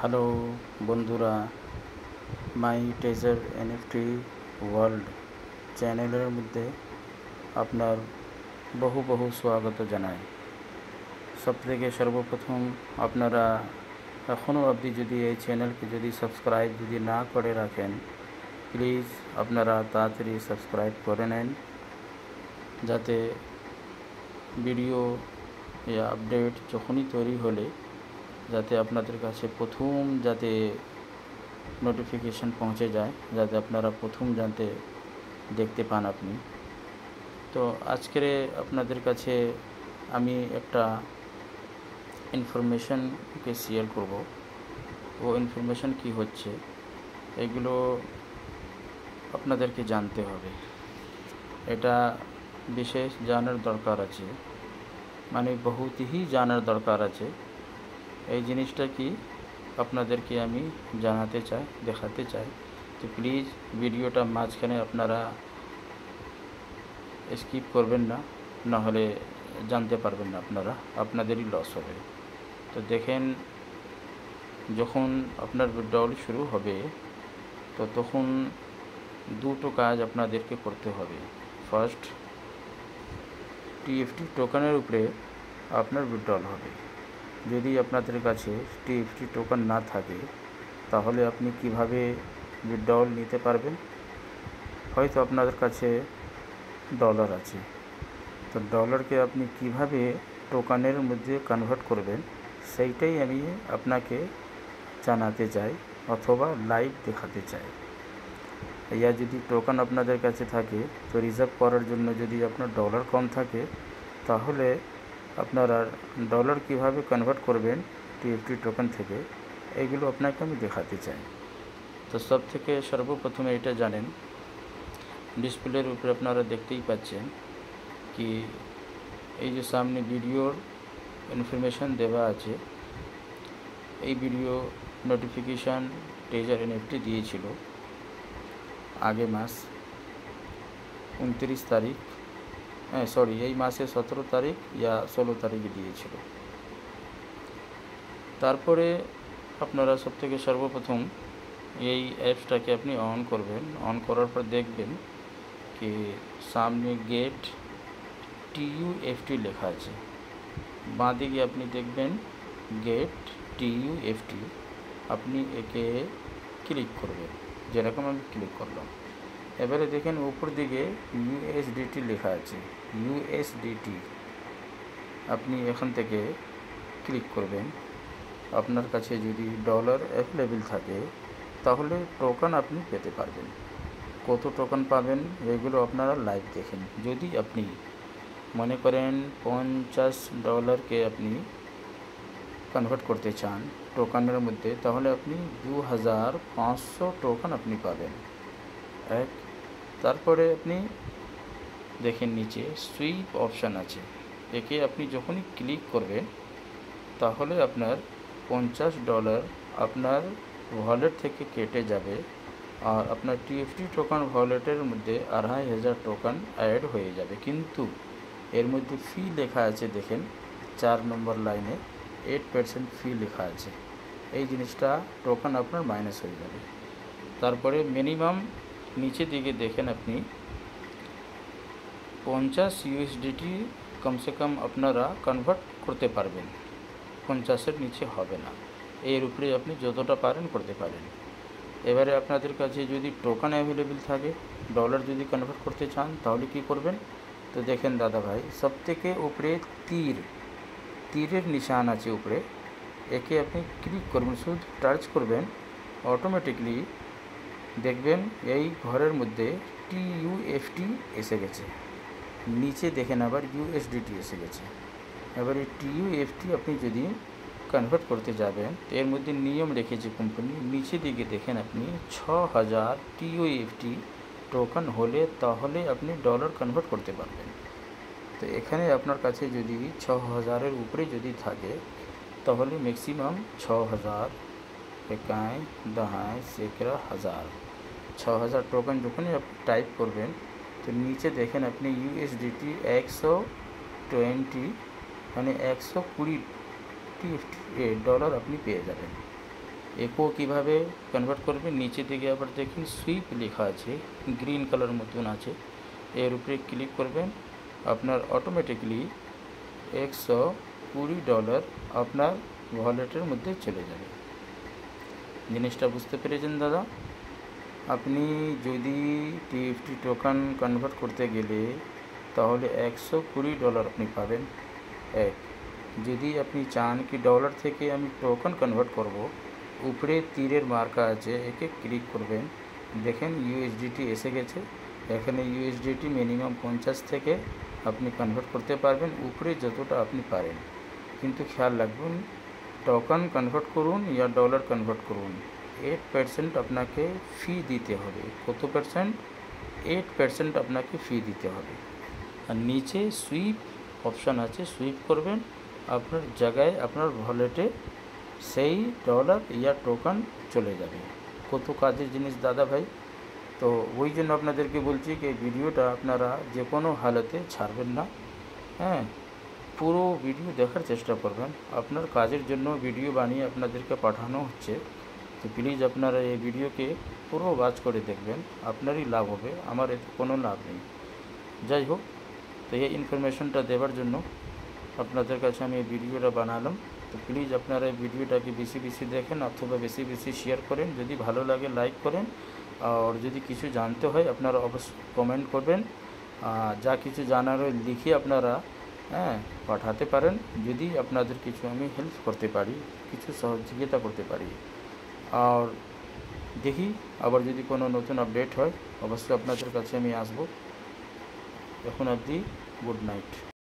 Hello বন্ধুরা, মাই treasure NFT world চ্যানেলের মধ্যে আপনার বহু বহু স্বাগত জানাই। সবথেকে সর্বপ্রথম আপনারা এখনও অবধি যদি এই চ্যানেলকে যদি সাবস্ক্রাইব যদি না করে রাখেন, প্লিজ আপনারা তাড়াতাড়ি সাবস্ক্রাইব করে নেন, যাতে ভিডিও या আপডেট যখনই তৈরি হলে যাতে আপনাদের কাছে প্রথম যাতে নোটিফিকেশন পৌঁছে যায়, যাতে আপনারা প্রথম জানতে দেখতে পান আপনি। তো আজকের আপনাদের কাছে আমি একটা ইনফরমেশনকে শেয়ার করব। ও ইনফরমেশন কি হচ্ছে এগুলো আপনাদেরকে জানতে হবে। এটা বিশেষ জানার দরকার আছে, মানে বহুতই জানার দরকার আছে। এই জিনিসটা কি আপনাদেরকে আমি জানাতে চাই, দেখাতে চাই। তো প্লিজ ভিডিওটা মাঝখানে আপনারা স্কিপ করবেন না, নাহলে জানতে পারবেন না, আপনাদেরই লস হবে। তো দেখেন, যখন আপনার উইথড্রল শুরু হবে তো তখন দুটো কাজ আপনাদেরকে করতে হবে। ফার্স্ট, টিএফটি টোকেনের উপরে আপনার উইথড্রল হবে। যদি আপনাদের কাছে টিএফটি টোকেন না থাকে তাহলে আপনি কিভাবে উইথড্রল নিতে পারবেন? হয়তো আপনাদের কাছে ডলার আছে, তো ডলারকে আপনি কিভাবে টোকেনের মধ্যে কনভার্ট করবেন সেইটাই আমি আপনাকে জানাতে চাই অথবা লাইভ দেখাতে চাই। ইয়া যদি টোকেন আপনাদের কাছে থাকে তো রিজার্ভ করার জন্য যদি আপনার ডলার কম থাকে তাহলে আপনারা ডলার কিভাবে কনভার্ট করবেন টিএফটি টোকেন থেকে, এগুলো আপনাকে আমি দেখাতে চাই। তো সব থেকে সর্বপ্রথমে এটা জানেন, ডিসপ্লের উপরে আপনারা দেখতেই পাচ্ছেন কি এই যে সামনে ভিডিওর ইনফরমেশন দেওয়া আছে। এই ভিডিও নোটিফিকেশান ট্রেজার এনএফটি দিয়েছিল আগে মাস 29 তারিখ, এই মাসে 17 তারিখ या 16 তারিখে দিয়েছিল। তারপরে আপনারা সবথেকে সর্বপ্রথম এই অ্যাপসটাকে আপনি অন করবেন। অন করার পর দেখবেন কি সামনে গেট টিইউএফটি লেখা আছে। বাঁ দিকে আপনি দেখবেন গেট টিইউএফটি, আপনি একে ক্লিক করবেন, যেরকম আমি ক্লিক করলাম। এবারে দেখেন উপর দিকে ইউএসডিটি লেখা আছে। ইউএসডিটি আপনি এখান থেকে ক্লিক করবেন। আপনার কাছে যদি ডলার অ্যাভেলেবেল থাকে তাহলে টোকেন আপনি পেতে পারবেন। কত টোকেন পাবেন এগুলো আপনারা লাইভ দেখেন। যদি আপনি মনে করেন $50কে আপনি কনভার্ট করতে চান টোকেনের মধ্যে, তাহলে আপনি 2500 টোকেন আপনি পাবেন এক। তারপরে আপনি দেখেন নিচে সুইপ অপশান আছে, একে আপনি যখনই ক্লিক করবেন তাহলে আপনার $50 আপনার ওয়ালেট থেকে কেটে যাবে, আর আপনার টিএফটি টোকেন ওয়ালেটের মধ্যে 2500 টোকেন অ্যাড হয়ে যাবে। কিন্তু এর মধ্যে ফি লেখা আছে, দেখেন 4 নম্বর লাইনে 8% ফি লেখা আছে। এই জিনিসটা টোকেন আপনার মাইনাস হয়ে যাবে। তারপরে মিনিমাম নিচে দিকে দেখেন আপনি 50 ইউএসডিটি কমসে কম আপনারা কনভার্ট করতে পারবেন, 50-এর নিচে হবে না। এর উপরে আপনি যতটা পারেন করতে পারেন। এবারে আপনাদের কাছে যদি টোকেন অ্যাভেলেবেল থাকে, ডলার যদি কনভার্ট করতে চান তাহলে কি করবেন? তো দেখেন দাদা ভাই, সবথেকে উপরে তীরের নিশান আছে উপরে, একে আপনি ক্লিক করবেন, শুধু টাচ করবেন, অটোমেটিকলি দেখবেন এই ঘরের মধ্যে টিইউএফটি এসে গেছে। নিচে দেখেন আবার ইউএসডিটি এসে গেছে। এবার এই টিইউএফটি আপনি যদি কনভার্ট করতে যাবেন তো এর মধ্যে নিয়ম রেখেছে কোম্পানি। নিচে দিকে দেখেন আপনি 6000 টিইউএফটি টোকেন হলে তাহলে আপনি ডলার কনভার্ট করতে পারবেন। তো এখানে আপনার কাছে যদি 6000-এর উপরে যদি থাকে তাহলে ম্যাক্সিমাম 6000 একাই 10 সেকরা 1000 টোকেন যখনই আপনি টাইপ করবেন তো নিচে দেখেন আপনি ইউএসডিটি 120 মানে 120 ডলার আপনি পেয়ে যাবেন। একো কীভাবে কনভার্ট করবেন, নিচে দিকে আবার দেখুন সুইপ লেখা আছে, গ্রিন কালার মতন আছে, এর উপরে ক্লিক করবেন, আপনার অটোমেটিকলি $120 আপনার ওয়ালেটের মধ্যে চলে যাবে। জিনিসটা বুঝতে পেরেছেন দাদা? আপনি যদি টিএফটি টোকেন কনভার্ট করতে গেলে তাহলে $120 আপনি পাবেন। এক, যদি আপনি চান কি ডলার থেকে আমি টোকেন কনভার্ট করব, উপরে তীরের মার্কা আছে, একে ক্লিক করবেন, দেখেন ইউএসডিটি এসে গেছে। এখানে ইউএসডিটি মিনিমাম 50 থেকে আপনি কনভার্ট করতে পারবেন, উপরে যতটা আপনি পারেন। কিন্তু খেয়াল রাখবেন, টোকেন কনভার্ট করুন ইয়া ডলার কনভার্ট করুন, 8% আপনাকে ফি দিতে হবে। কত পার্সেন্ট? 8% আপনাকে ফি দিতে হবে। আর নিচে সুইপ অপশান আছে, সুইপ করবেন, আপনার জায়গায় আপনার ওয়ালেটে সেই ডলার ইয়া টোকেন চলে যাবে। কত কাজের জিনিস দাদা ভাই। তো ওই জন্য আপনাদেরকে বলছি কি ভিডিওটা আপনারা যে কোনো হালতে ছাড়বেন না, হ্যাঁ, পুরো ভিডিও দেখার চেষ্টা করবেন। আপনার কাজের জন্য ভিডিও বানিয়ে আপনাদেরকে পাঠানো হচ্ছে, তো প্লিজ আপনারা এই ভিডিওকে পুরো ওয়াচ করে দেখবেন, আপনারই লাভ হবে, আমার এতে কোনো লাভ নেই। যাই হোক, তো এই ইনফরমেশনটা দেওয়ার জন্য আপনাদের কাছে আমি এই ভিডিওটা বানালাম। তো প্লিজ আপনারা এই ভিডিওটাকে বেশি বেশি দেখেন অথবা বেশি বেশি শেয়ার করেন, যদি ভালো লাগে লাইক করেন, আর যদি কিছু জানতে হয় আপনারা অবশ্যই কমেন্ট করবেন। যা কিছু জানার হয় লিখে আপনারা পাঠাতে পারেন, যদি আপনাদের কিছু আমি হেল্প করতে পারি, কিছু সহযোগিতা করতে পারি। আর দেখি আবার যদি কোনো নতুন আপডেট হয় অবশ্যই আপনাদের কাছে আমি আসবো। এখন অবধি গুড নাইট।